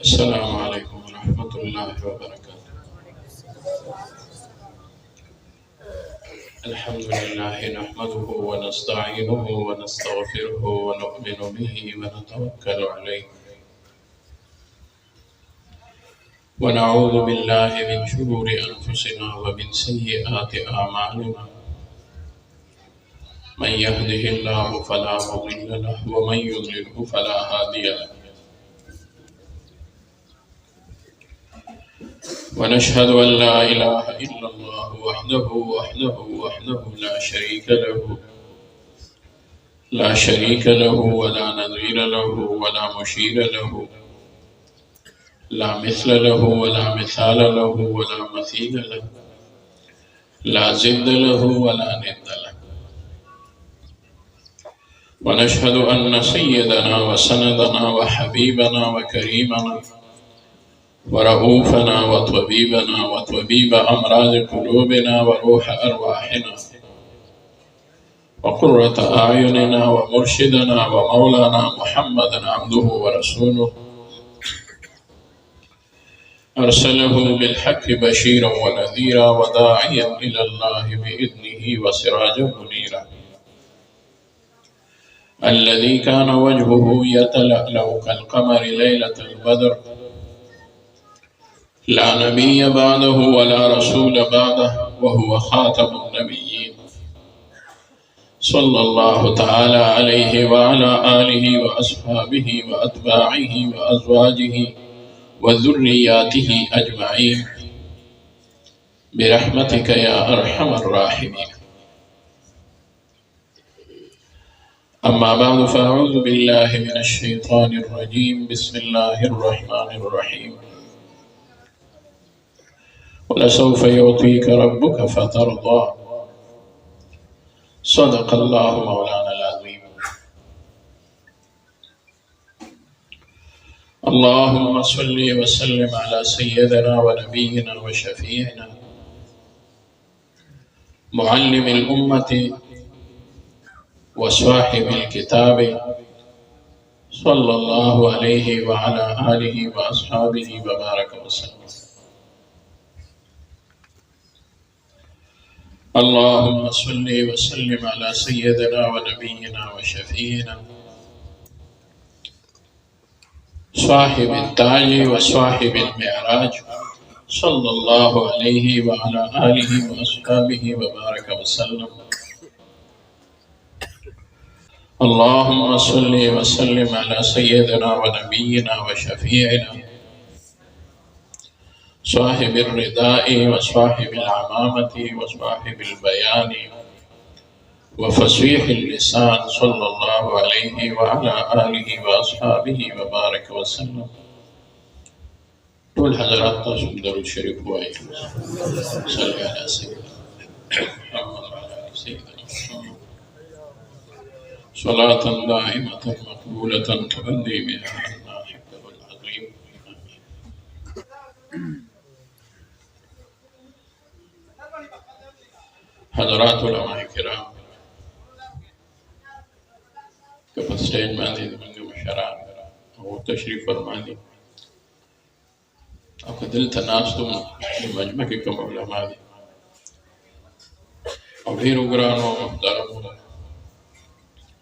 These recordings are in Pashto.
السلام عليكم ورحمة الله وبركاته. الحمد لله نحمده ونستعينه ونستغفره ونؤمن به ونتوكل عليه ونعوذ بالله من شرور أنفسنا ومن سيئات أعمالنا. من يهده الله فلا مضل له ومن يضلله فلا هادي له. ونشهد أن لا إله إلا الله وحده لا شريك له ولا نظير له ولا مشير له، لا مثل له ولا مثال له ولا مثيل له، لا زد له ولا ند له. ونشهد أن سيدنا وسندنا وحبيبنا وكريمنا ورؤوفنا وطبيبنا وطبيب أمراض قلوبنا وروح أرواحنا وقرة أعيننا ومرشدنا ومولانا محمدا عبده ورسوله، أرسله بالحق بشيرا ونذيرا وداعيا إلى الله بإذنه وسراجا منيرا، الذي كان وجهه يتلألأ كالقمر ليلة البدر، لا نبي بعده ولا رسول بعده، وهو خاتم النبيين صلى الله تعالى عليه وعلى آله وأصحابه وأتباعه وأزواجه وذرياته أجمعين برحمتك يا أرحم الراحمين. أما بعد، فأعوذ بالله من الشيطان الرجيم. بسم الله الرحمن الرحيم. ولسوف يعطيك ربك فترضى. صدق الله مولانا العظيم. اللهم صل وسلم على سيدنا ونبينا وشفيعنا معلم الأمة وصاحب الكتاب صلى الله عليه وعلى آله وأصحابه وبارك وسلم. اللهم صل وسلم على سيدنا ونبينا وشفيعنا صاحب التاج وصاحب المعراج صلى الله عليه وعلى آله وأصحابه وبارك وسلم. اللهم صل وسلم على سيدنا ونبينا وشفيعنا صاحب الرداء وصاحب العمامة وصاحب البيان وفصيح اللسان صلى الله عليه وعلى آله وأصحابه وبارك وسلم. كل حضرات درود الشريف وعليه صل على سيدنا محمد وعلى آل سيدنا محمد صلاة دائمة مقبولة تؤدي بها عنا حقه العظيم. حضرات علماء الكرام كفستين ماضي من مشارع أو تشريف فرماني أقدل تناسم لمجمع كم علماء أو غير قرآن ومحترم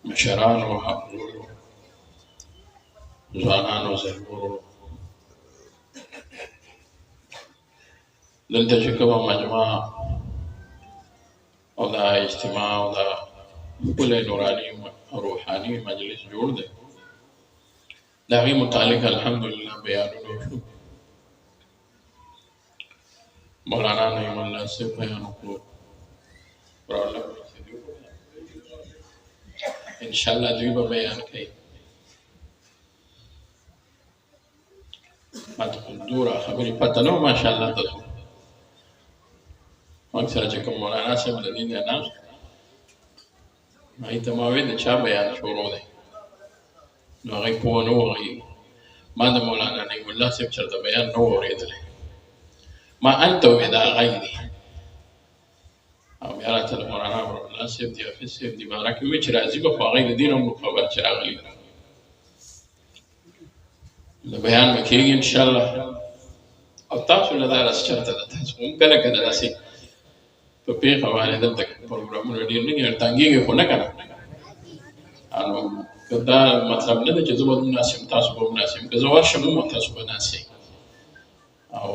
مشارعان وحضور زانان وزلمور للتشكوى مجمع ودا اجتماع ودا كل نوراني روحاني مجلس جوړ دی. دا غي متعلق الحمدلله بیانونه شو. مولانا نعیم الله سے بیان کو ان شاء الله دوی به بیان کوي. ماته دورا خبري پته نو ماشاء الله تاسو اکثر چې کوم مولانا صاحب د دې نه ما ایتماوي د چا بیان شروع دی نو هغه په نو هغه ما د مولانا نعیم الله صاحب چرته بیان نو اوریدل ما انت ودا غیدی او بیا راته مولانا الله صاحب دی افیس صاحب دی بارک وی چې راځي په هغه د دین او خبر چې راغلی د بیان به کېږي انشاءالله. او تاسو له دا راس چرته ده، تاسو هم کله کله داسې په پېښه باندې دلته پروګرامونه ډېر نه دي، تنګېږي خو نه که نه. نو که دا مطلب نه ده چې زه به هم ناست یم تاسو به هم ناست یم، که زه ورشم هم تاسو به ناست یئ. او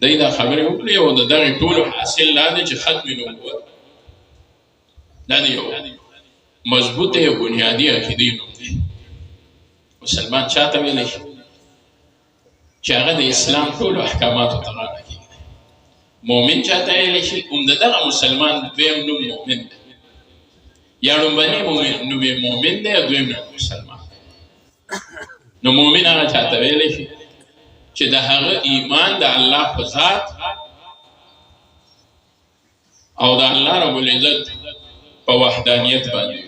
دی دا خبرې وکړې او د دغې ټولو حاصل دا دی چې ختم نبوت دا د یو مضبوطې او بنیادي عقیدې نوم دی. مسلمان چاته ویلی شي چې هغه د اسلام ټولو احکاماتو ته غاړه کېږدي. مؤمن چاته ویلی شي هم د دغه مسلمان دویم نوم مؤمن دی، یا لومبنی نوم یې مؤمن دی او دویم نوم مسلمان دی. نو مؤمن هغه چاته ویلی شي چې د هغه ایمان د الله په ذات او د الله رب العزت په وحدانیت باندې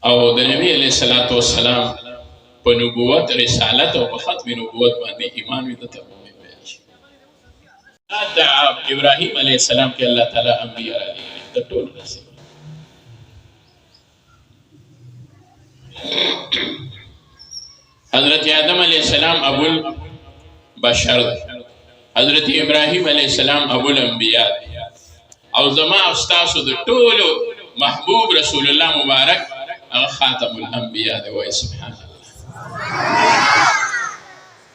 او د نبی علیه الصلاة والسلام په نبوت رسالت او په ختم نبوت باندې ایمان وي، دته مؤمن ویل شي. د ابراهیم علیه السلام کې الله تعالی انبیاء رالیږلي د ټولو رسول. حضرت آدم علیہ السلام ابو البشر دی، حضرت ابراہیم علیہ السلام ابو الانبیاء دی، او زما او ستاسو د ټولو محبوب رسول الله مبارک هغه خاتم الانبیاء دی. وایي سبحان الله.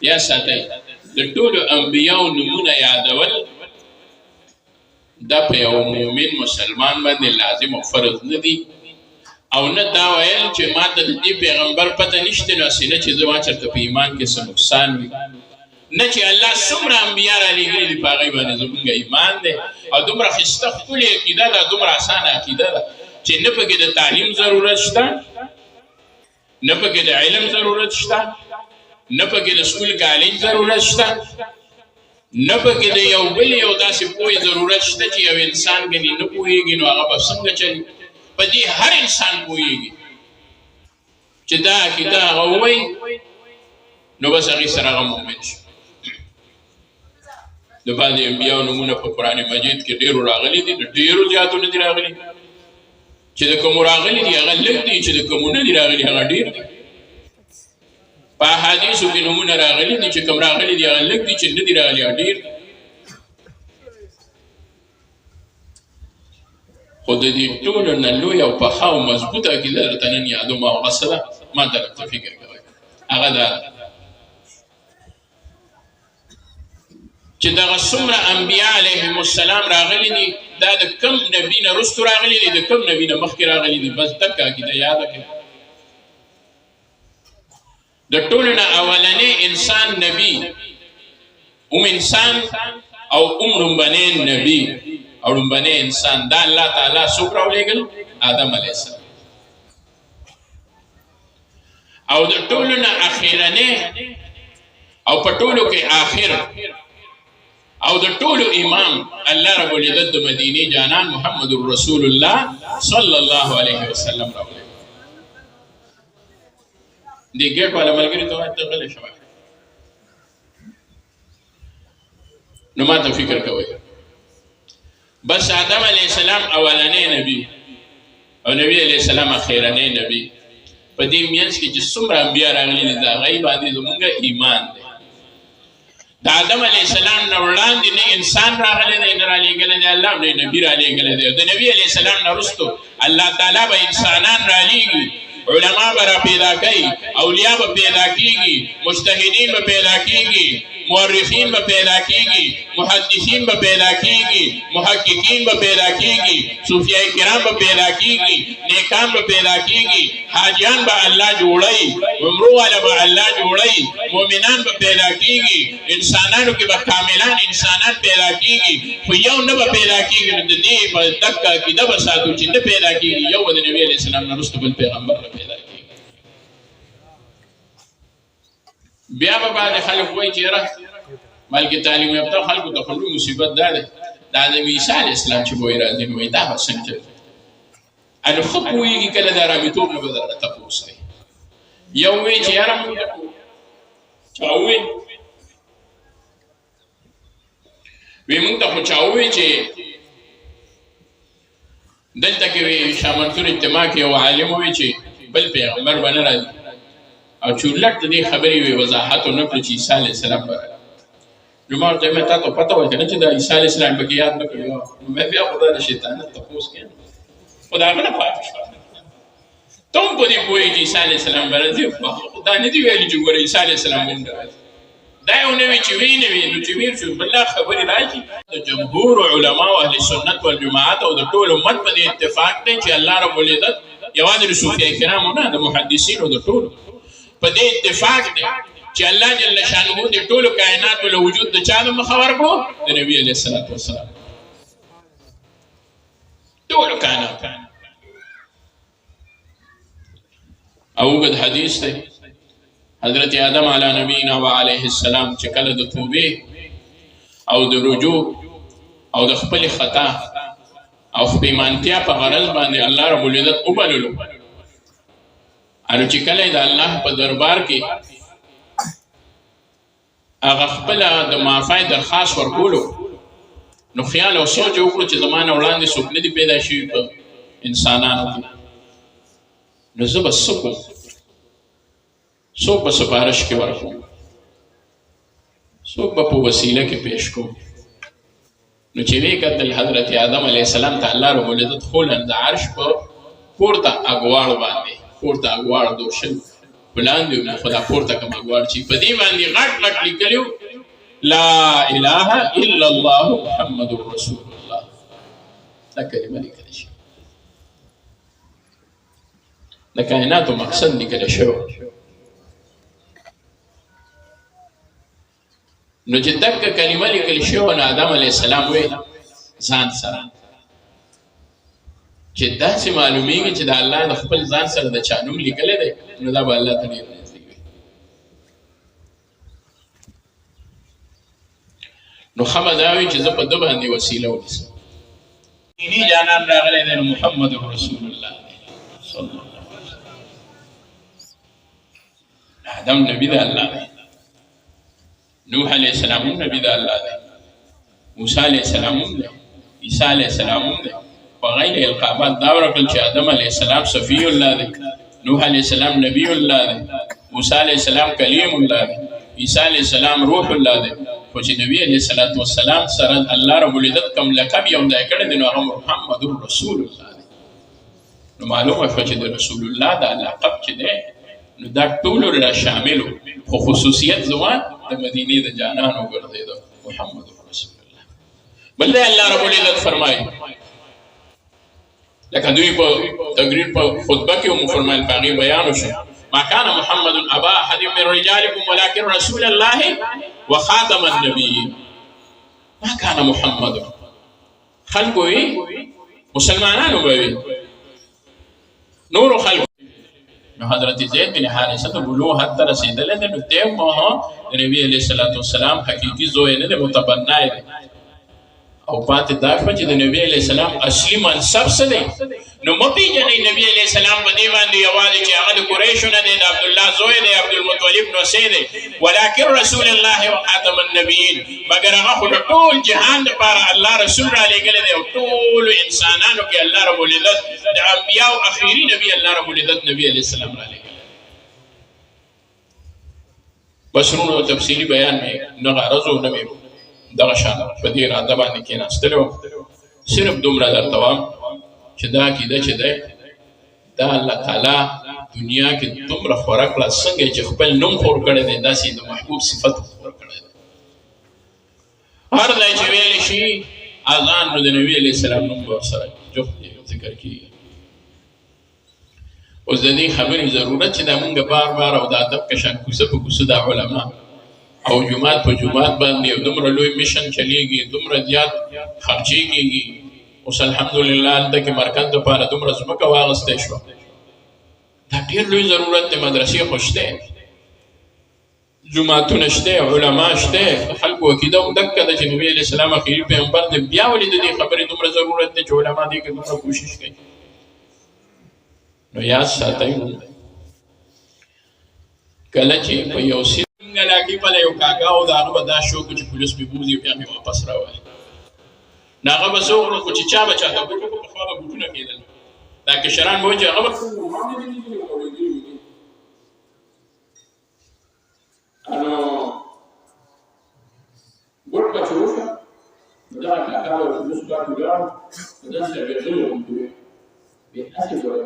یا ساتئ د ټولو انبیاءو نومونه یادول دا په یو مؤمن مسلمان باندې لازم او فرض نه دي، او نه دا ویل چې ما ته د دې پیغمبر پته نشته نو هسې نه چې زه ما چېرته په ایمان کې څه نقصان وي، نه چې الله څومره انبیا رالیږلي دي په هغوی باندې زمونږ ایمان دی. او دومره ښایسته ښکلې عقیده ده، دومره اسانه عقیده ده چې نه پکې د تعلیم ضرورت شته، نه پکې د علم ضرورت شته، نه پکې د سکول کالج ضرورت شته، نه پکې د یو بل یو داسې پوهې ضرورت شته چې یو انسان ګنې نه پوهېږي نو هغه به څنګه چلي. په دې هر انسان پوهېږي چې دا عقیده هغه ووایي نو بس هغې سره هغه مؤمن شي. د بعضې انبیاو نومونه په قرآن مجید کې ډېرو راغلي دي، د ډېرو زیاتو نه دي راغلي. چې د کومو راغلي دي هغه لږ دي، چې د کومو نه دي راغلي هغه ډېر دي. په احادیثو کې نومونه راغلي دي، چې کوم راغلي دي هغه لږ دي، چې نه دي راغلي هغه ډېر دي. خو د دې ټولو نه لوی او پخه او مضبوطه عقیده درته نن یادوم، او هغه څه ده ما طرف ته فکر کوئ. هغه دا ده چې دغه څومره انبیا علیهم السلام راغلي دي دا د کوم نبي نه وروستو راغلي دي، د کوم نبي نه مخکې راغلي دي. بس دکه عقیده یاده کړئ. د ټولو نه اولنی انسان نبي انسان او لومبنی نبي او لومبنی انسان دا الله تعالی څوک راولېږل؟ آدم علیه السلام. او د ټولو نه اخرنی او په ټولو کې آخر او د ټولو امام الله رب العزت د مدینې جانان محمد رسول الله صلی الله علیه وسلم راولېږل. دې ګیټ والا ملګري ته وایي ته غلی شه، نو ما ته فکر کوئ. بس آدم علیه السلام اولنی نبی او نبی علیه السلام اخرنی نبی. په دې منځ کې چې څومره انبیا راغلي دي د هغوی باندې زموږ ایمان دی. د آدم علیه السلام نه وړاندې نه انسان راغلی دی، نه رالیږلی دی الله، نه نبي رالیږلی دی. د نبي علیه السلام نه وروستو الله تعالی به انسانان رالیږي، علما به را پیدا کوي، اولیاء به پیدا کیږي، مجتهدین به پیدا کیږي، مورخین به پیدا کیږي، محدثین به پیدا کیږي، محققین به پیدا کیږي، صوفیای کرام به پیدا کیږي، نیکان به پیدا کیږي، حاجیان به الله جوړي، عمرو والا به الله جوړي، مؤمنان به پیدا کیږي، انسانانو کې به کاملان انسانان پیدا کیږي. خو یو نه به پیدا کیږي. نو د دې په دقه عقیده به ساتو چې نه پیدا کیږي یو به د نبي علیه السلام نه وروسته بل پیغمبر نه پیدا کیږي. بیا به بعد خلک وایي چې یاره بلکې تعلیم یافته خلکو ته خو لوی مصیبت دا دی، دا د عیسی علیه السلام چې به وایي راځي نو وایي دا به څنګه چلي. نو ښه پوهېږي کله د ارامېتوب نه به درنه تپوس کوي. یو وایي چې یاره مونږ چا ووایي وی مونږ ته خو چا ووایي چې دلته کې وی شاه منصور اجتماع کې یو عالم ووایي چې بل پیغمبر باندې راځي او چولټ دې خبرې وي وضاحت نه کړی چې عیسی علیه السلام پر نو ما ته مې تاسو پته وایي چې د عیسی علیه السلام په کې یاد نه کړو مې بیا خدای د شیطان ته پوس کړ خدای نه پاتې شو ته په دې پوهې چې عیسی علیه السلام راځي خدای نه دی ویلي چې ګوره عیسی علیه السلام مونږ راځي دا یو نوی چې وی نو چې وی شو بل خبرې راځي د جمهور علما او اهل سنت والجماعت او د ټول امت په اتفاق دی چې الله رب العزت یوازې د صوفیه کرامو نه د محدثینو د ټول په دې اتفاق دی چې الله جل شانه د ټول کائنات له وجود د چا د مخور کړو د نبی علیه الصلاۃ والسلام ټول کائنات او د حدیث دی حضرت آدم علی نبینا و علیه السلام چې کله د توبې او د رجوع او د خپل خطا او پیمانتیا په غرض باندې الله رب العزت وبللو انو چې کله د الله په دربار کې هغه خپل د معافی درخواست ورکولو نو خیال او سوچ وکړو چې زمانه وړاندې څوک نه دي پیدا شوي په انسانانو کې نو زه به څه کوم څوک به سفارش کې ورکوم څوک به په وسیله کې پیش کوم نو چې وی کتل حضرت آدم علیه السلام ته الله رب العزت خولن د عرش په پورته اګواړ باندې پورته اګواړ دوشل بلاندې نه خدا پورته کوم اګواړ چې په دې باندې غټ غټ لیکلو لا اله الا الله محمد رسول الله دا کلمه لیکل شي د کائناتو مقصد لیکل شوی نو چې دغه کلمه لیکل شوی نو آدم علیه السلام ویل ځان سره چې داسې معلومیږي چې د الله د خپل ځان سره د چا نوم لیکلی دی نو دا به الله ته ډېر نږدې وي نو ښه به دا وي چې زه په ده باندې وسیله ونیسم دیني جانان راغلی دی نو محمد رسول الله دی صلی الله علیه وسلم آدم نبی د الله دی نوح علیہ السلام نبی دا اللہ دے موسیٰ علیہ السلام دے عیسیٰ علیہ السلام دے وغیر القابات داورکل چی آدم علیہ السلام صفی اللہ دے نوح علیہ السلام نبی اللہ دے موسیٰ علیہ السلام کلیم اللہ دے عیسیٰ علیہ السلام روح اللہ دے خوچی نبی علیہ السلام سرد اللہ رب العزت کم لقب یوم دے کردے دنو اغم محمد رسول اللہ دے نو معلوم ہے خوچی دے رسول اللہ دا لقب چی دے نو دا ټولو را شاملو خو خصوصیت زمان د مدینې د جانانو ګرځېدو محمد رسول الله بل دی الله رب العزت فرمایي لکه دوی په تقریر په خطبه کې هم فرمایل په هغې بیان وشو ما کان محمد ابا احد من رجالکم ولکن رسول الله وخاتم النبیین ما کان محمد خلق وي مسلمانانو به وي نور خلق حضرت زید بن حارثه بلوغ حتی رسیدلی دی نو دی هم د نبي علیه الصلاة والسلام حقیقي زوی نه دی متبنی دی او پاتې دا شوه چې د نبي علیه السلام اصلي منصب څه دی نو مه پېژنئ نبي علیه السلام په دې باندې یوازې چې هغه د قریشو نه دی د عبدالله زوی دی عبدالمطلب نوسی دی ولکن رسول الله وخاتم النبیین مګر هغه خو د ټول جهان دپاره الله رسول رالیږلی دی او ټولو انسانانو کې الله رب العزت د انبیاو اخري نبي الله رب العزت نبي علیه السلام رالیږلی بشرونو تفصیلي بیان مې نه غرض و نه مې دغه شان په دې اراده باندې کېناستلی وم صرف دومره درته وایم چې دا عقیده چې دی دا الله تعالی دنیا کې دومره خوره کړه څنګه چې خپل نوم خور کړی دی داسې د محبوب صفت خور کړی دی هر ځای چې ویلی شي اذان نو د نبي علیه السلام نوم به ورسره جفت ذکر کېږي اوس د دې خبرې ضرورت چې دا مونږ بار بار او د ادب کشان کوڅه په کوڅه دا علما او جماعت په جماعت باندې دومره لوی میشن چلیږي دومره زیات خرچې کېږي اوس الحمدلله هلته کې مرکز دپاره دومره ځمکه واغستی شوه دا ډېر لوی ضرورت دی مدرسې خو شته جماعتونه شته علما شته خلکو عقیده هم دقه ده چې نبي علیه السلام اخري پیغمبر دی بیا ولې د دې خبرې دومره ضرورت دی چې علما دې کې دومره کوشش کوي نو یاد ساتئ کله چې په یو سیند علاقې په یو کاکا او د هغه به دا شوق چې پولیس مې بوځي بیا مې واپس راوالي نو هغه به څه وکړو خو چې چا به چاته بوټو په خوا به بوټونه کېدل دا کشران به وایي چې هغه به سبحانه وداسې اغېزونه هم کوي بې هڅې ګوره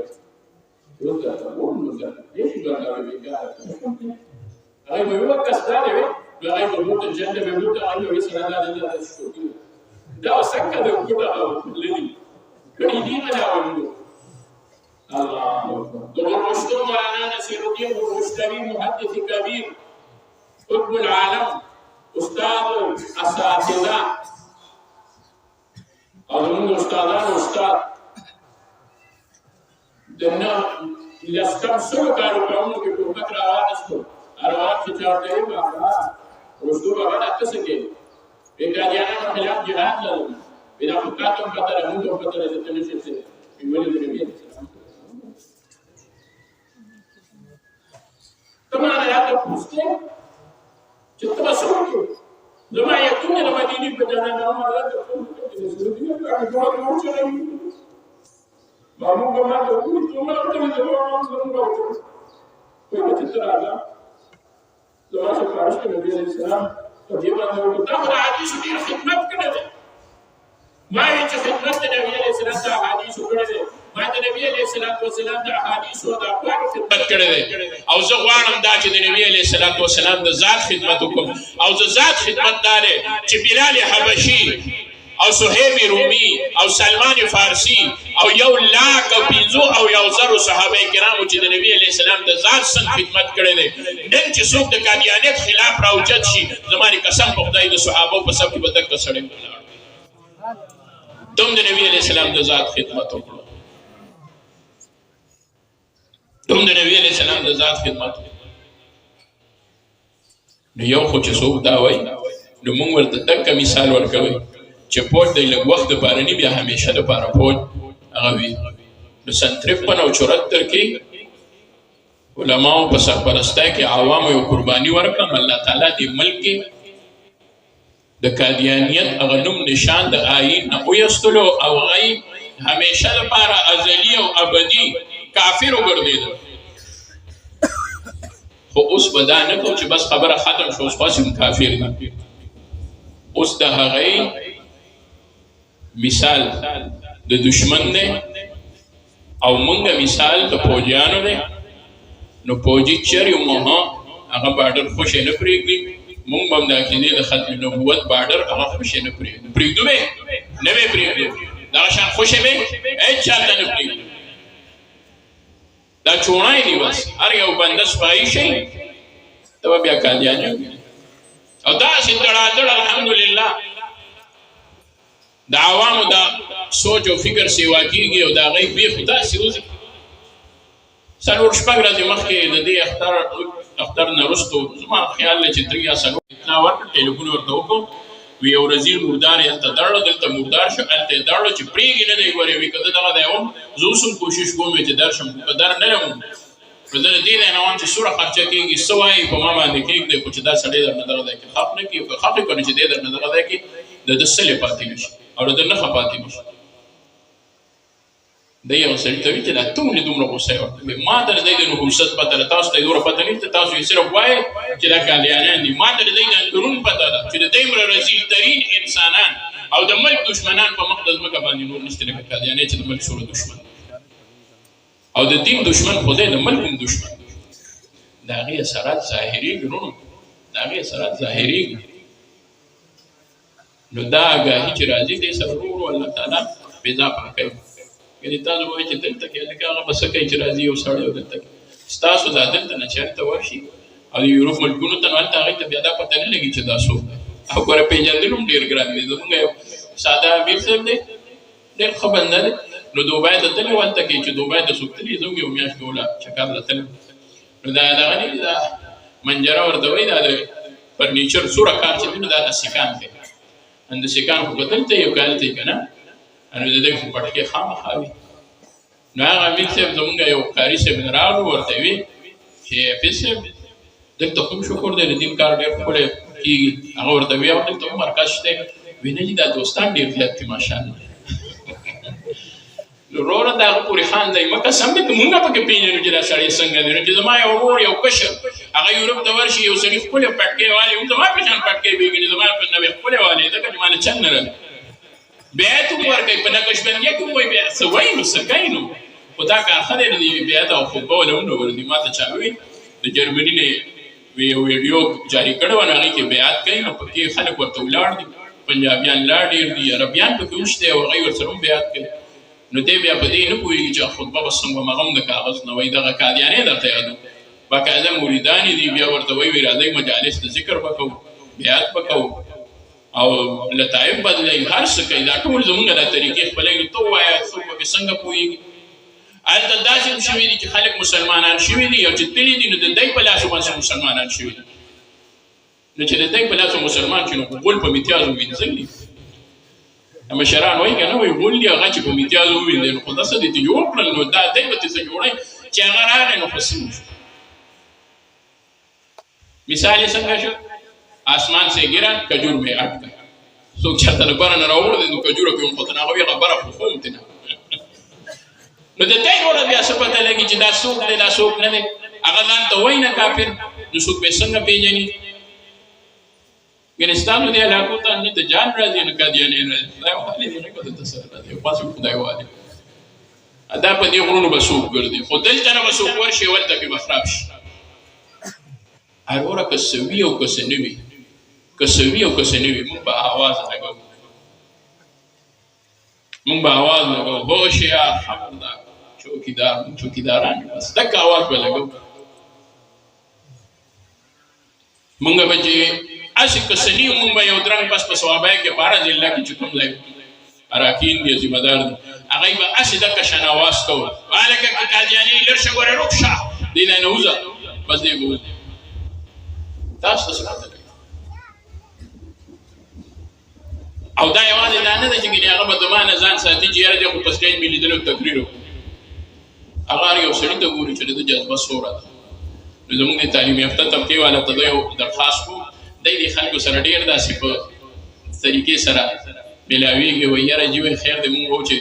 اوس درته ووایم نو درته پرېښي ګرځوي بېکاره هغوی به یو کس دا دی نو هغوی به موږ ته جنډه به موږ ته هغوی به وایي سره دا دی دا داسې شوقي دا څنګه د ګوډه لري کړي دي نه دا وایي الله أكبر. والرشدي مولانا نصير الدين الرشدي محدث كبير قطب العالم أستاذ أساتذة أظن أستاذ دنا لستمسوا كانوا كانوا كيف فكر أواسطو أروان في جاردين بابا رشدو بابا لا تسكين إذا جاءنا خلاف جهاد لهم إذا فكرتم فترة منكم فترة تتنشئ في ولد النبي كما أنا هذا بوستين جت بسوقي لما يكون لما ديني بدنا نعمل هذا ما مو كمان تقول ثم أنت لما تتراجع لما شفعش النبي عليه السلام فجيبنا نقول تأخذ حديث في خدمة كذا ما يجي خدمة النبي عليه السلام حديث كذا ما النبي عليه الصلاة والسلام د احادیث او د اقوال خدمت کړی دی او زه غواړم دا چې د نبی عليه الصلاة والسلام د ذات خدمت وکړم او د ذات خدمت دا دی چې بلال حبشي او صهیب رومي او سلمان فارسی او 1,50,000 او 1,000 صحابه کرامو چې د نبی عليه السلام د ذات څخه خدمت کړی دی نن چې څوک د قادیانیت خلاف راوچت شي زماري قسم په خدای د صحابه په سب کې بدک کسړې تم د نبی عليه السلام د ذات خدمت وکړو تم د نبی علیہ السلام د ذات خدمت نو یو خو چې څوک دا وایي نو موږ ورته دغه مثال ورکوي چې فوج د لږ وخت لپاره نه بیا همیشه لپاره فوج هغه وي نو سن 53 او 74 کې علماو په سرپرستۍ کې عوامو یو قرباني ورکړه الله تعالی دې ملک د قادیانیت هغه نوم نشان د آیین نه ویستلو او غي همیشه لپاره ازلی او ابدي کافر وګرځیدل خو اوس بدا نه کو چې بس خبره ختم شو اوس خاصم کافر دي اوس د هغه مثال د دشمن نه او مونږه مثال د فوجیانو نه نو فوجي چر یو مه هغه بارډر خوش نه پریږدي مونږ هم دا کینې د ختم نبوت بارډر هغه خوش نه پریږدو نه پریږدو دا شان خوشې به هیڅ چاته نه پریږدو دا چونای دی بس هر یو بنده سپایي شي ته بیا قادیانی او دا سندړه الحمدلله د عوامو دا سوچ او فکر سیوا کیږي او دا غي به خدا سيوزي څلور شپږ ورځې مخکې د دې اختر نرستو زما خیال چې 3 یا 4 اتنا ورته ټلیفون ورته وکړو وی او رزیل مردار یلته دړو دلته مردار شو الته دړو چې پریږي نه دی ورې وی کده دغه دی او زه سم کوشش کوم چې درشم په در نه لرم په دې دې نه وان چې سوره خرچه کیږي سوای په ما باندې کېږي چې دا سړی در نه دغه دی کې خاط نه کی په خاطر کنه چې دې در نه دغه دی کې د سلې پاتې نشي او د نه خپاتې نشي د یو سړی ته چې لا ټول دومره غوسه ورته ما در دې د نحوست پته تاسو ته دوره پته نه تاسو یې صرف وای چې دا قادیانان دي ما در دې د درون پته ده چې د دیمره رزیل ترين انسانان او د ملک دشمنان په مقدس مکه باندې نور نشته لکه قادیانې چې د ملک شورا دشمن او د دین دشمن خدای د ملک دشمن دا غي اثرات ظاهري ګرونو دا غي اثرات ظاهري نو دا هغه چې راځي د سرور الله تعالی پیدا پکې یعنی تاسو وایئ چې دلته کې لکه هغه بس کوي چې راځي او سړی دلته تاسو دا دلته نه چارته ورشي او یورپ ملکونو ته ولته هغه ته بیا دا پته نه لګي چې تاسو او ګوره پیژندل هم ډیر ګران دي زموږ ساده امیر صاحب دی ډیر ښه بنده دی نو دوبۍ ته تللی ولته کې چې دوبۍ ته څوک تللی زموږ یو میاشت ډوله چکر له تللی نو دا دغه نه دا منجره ورته وایي دا د فرنیچر سوره کار چې دی نو دا د سیکان دی ان د سیکان خو دلته یو کال دی که نه انو د دې په پټ کې خامخا وي نو هغه امیر صاحب زموږ یو کاري صاحب راغلو ورته وي چې حفیظ صاحب دلته کوم شکر دی د دین کار ډېر ښکلی کېږي هغه ورته وي او دلته هم مرکز شته وي نه چې دا دوستان ډېر زیات دي ماشاءالله نو وروره د هغه پورې خان دی مه قسم دی که مونږ پکې پېژنو چې دا سړی څنګه دی نو چې زما یو ورور یو کشر هغه یورپ ته ورشي یو سړي ښکلی پټکۍ والی هم زما په شان پټکۍ پېژني زما په نوې ښکلی والی ځکه چې ما له چل نه راغلی بیعت ورکوي په نقشبندیه کې وایي بیا څه وایي نو څه کوي نو خو دا کار ښه دی نو د بیعت او خطبه ونه ونوري ما ته چا وویل د جرمني نه یو ویډیو جاري کړی و نو هغې کې بیعت کوي نو پکې خلک ورته ولاړ دي پنجابیان لا ډېر دي عربیان پکې اوښ دی او هغوی ورسره هم بیعت کوي نو دی بیا په دې نه پوهېږي چې خطبه به څنګه وم هغه هم د کاغذ نه وایي دغه قادیانې درته یادوم باقاعده مریدان دي بیا ورته وایي راځئ مجالس د ذکر به کوو بیعت به کوو او لطایف بدلوي هر څه کوي دا ټول زموږ دا طریقې خپلوي نو ته ووایه څوک به څنګه پوهېږي هلته داسې هم شوي دي چې خلک مسلمانان شوي دي او چې تللي دي نو د دی په لاسو باندې مسلمانان شوي دي نو چې د دی په لاسو مسلمان شي نو غول په امتیاز ووینځل دي مشران وایي که نه وایي غول دي هغه چې په امتیاز ووینځي نو خو دا څه دي چې جوړ کړل نو دا دی به ته څه جوړوي چې هغه راغی نو خو څه وشو مثال یې څنګه شو आसमान से गिरा खजूर में अटका सो चलता बरा न रावड़ दे तो खजूर पे उनको तना होया बरा फूम तना نو د دې وړه بیا څه پته لګي چې دا څوک دی دا څوک نه دی هغه ځان ته وایي نه کافر نو څوک به څنګه پیژني ګلستانو دی علاقو ته نه ته جان راځي نه قادیانې راځي دا والي دی نه کوي ته سره راځي خاص خدای والي دا په دې غرونو به څوک ګرځي خو دلته نه به څوک ورشي ولته کې به خراب شي هروره که سوي او که سنوي که سوي او که سنوي موږ به آواز لګو موږ به آواز لګو هوشیا خبردار چوکیداران بس دک آواز به لګو موږ به چې اسی که سني موږ به یو درنګ بس په ثوابای کې بارا ځله کې چې کوم لګ اراکین دي ذمہ دار دي هغه به اسی دک شان آواز کوي والکه قادیانی لرشه ګوره روښه دې نه نوزه بس دې ګو تاسو څه او دا یوازې دا نه ده چې هغه به زمانه ځان ساتي چې یاره دی خو په سټیج مې لیدلو تقریر وکړو هغه یو سړي ته ګوري چې د جذبه څومره ده نو زموږ د تعلیم یافته طبقې والا ته یو درخواست کوو دی د خلکو سره ډېر داسې په طریقې سره ملاویږي وایي یاره جی خیر دی مونږ وو چې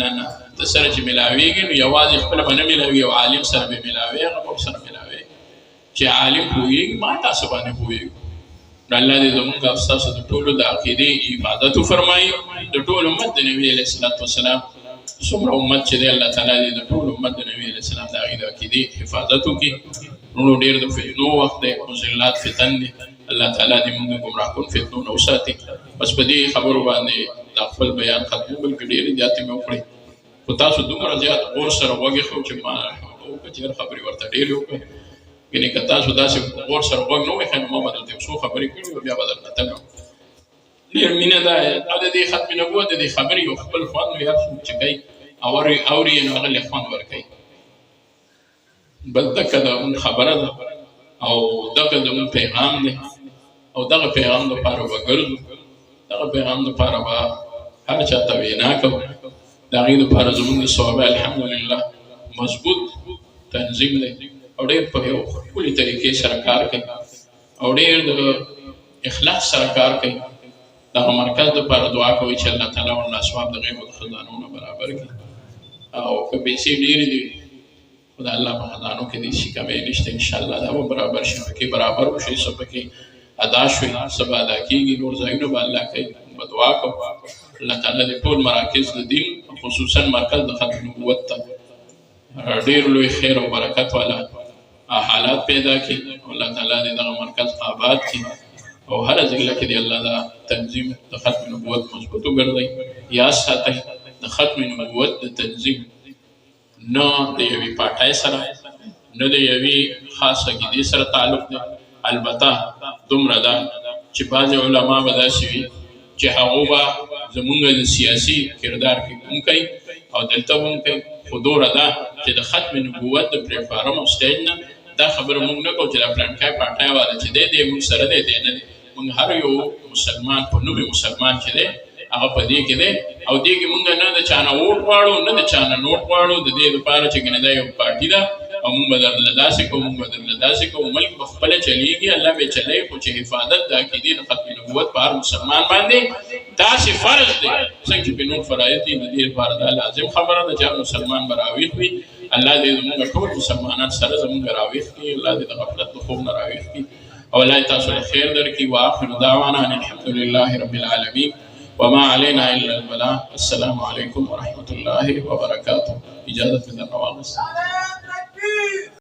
نه ته سره چې ملاویږي نو یوازې خپله به نه ملاوي او عالم سره به ملاوي هغه به سره ملاوي چې عالم پوهېږي ما تاسو باندې پوهېږو نو الله دې زموږ او ستاسو د ټولو د عقیدې عبادت وفرمایي د ټول امت د نبي علیه الصلاة وسلام څومره امت چې دی الله تعالی دې د ټول امت د نبي علیه السلام د هغې د عقیدې حفاظت وکړي نو ډېر د فتنو وخت دی مضلات فتن دي الله تعالی دې موږ د ګمراه کن فتنو نه وساتي بس په دې خبرو باندې د خپل بیان ختمو بلکې ډېرې زیاتې مې وکړې خو تاسو دومره زیات غور سره وګېښو چې ما وکړه چې هر خبرې ورته ډېرې وکړې یعنې که تاسو داسې غور سره غوږ نه وښئ نو ما به درته یو څو خبرې کړي وي بیا به درته تلم ډېر مینه ده او د دې ختم نبوت د دې خبرې یو خپل خوند وي هر څوک چې کوي اوري نو هغه لې خوند ورکوي بل دغه زموږ خبره ده او دغه زموږ پیغام دی او دغه پیغام دپاره به ګرځو دغه پیغام دپاره به هر چا ته وینا کوو د هغې دپاره زموږ د صحابه الحمدلله مضبوط تنظیم دی او ډېر په یو ښکلې طریقې سره کار کوي او ډېر د اخلاص سره کار کوي دغه مرکز دپاره دعا کوئ چې الله تعالی ورله اسباب د غیبو د خزانو نه برابر کړي او که پیسې ډېرې دي خو د الله په خزانو کې د هېڅ کمی نشته انشاءالله دا به برابر شي پکې برابر وشي څه پکې ادا شوي څه به ادا کېږي نور ځایونه به الله کوي به دعا کوو الله تعالی د ټول مراکز د دین خصوصا مرکز د ختم نبوت ته ډېر لوی خیر او برکت والا حالات پیدا کړي الله تعالی دې دغه مرکز آباد کړي او هر ځای کې دې الله دا تنظیم د ختم نبوت مضبوط وګرځوي یاد ساتئ د ختم نبوت د تنظیم نه د یوې پاټۍ سره نه د یوې خاصه عقیدې سره تعلق دی البته دومره ده چې بعضې علما به داسې وي چې هغو به زمونږ د سیاسي کردار کې هم کوي او دلته هم کوي خو دومره ده چې د ختم نبوت د پلیټفارم او سټیج نه دا خبره موږ نه کوو چې دا پلانکی پاټۍ والا چې دی موږ سره دی دی نه دی موږ هر یو مسلمان په نوم مسلمان چې دی هغه په دې کې دی او دې کې موږ نه د چا نه ووټ غواړو نه د چا نه نوټ غواړو د دې لپاره چې ګنې دا یو پارټي ده او موږ به درله داسې کوو موږ به درله داسې کوو ملک به خپله چلېږي الله به چلی خو چې حفاظت د عقیدې د ختم نبوت په هر مسلمان باندې داسې فرض دی څنګه چې په نور فرایض دي د دې لپاره دا لازم خبره ده چې هر مسلمان به راویښ وي الله دې زموږ ټول مسلمانان سره زموږ راویښ کړي الله دې د غفلت د خوب نه راویښ کړي او الله تاسو له خیر درکړي واخر دعوانا ان الحمد لله رب العالمین وما علينا إلا البلاغ. السلام عليكم ورحمة الله وبركاته. إجازة من النواقص.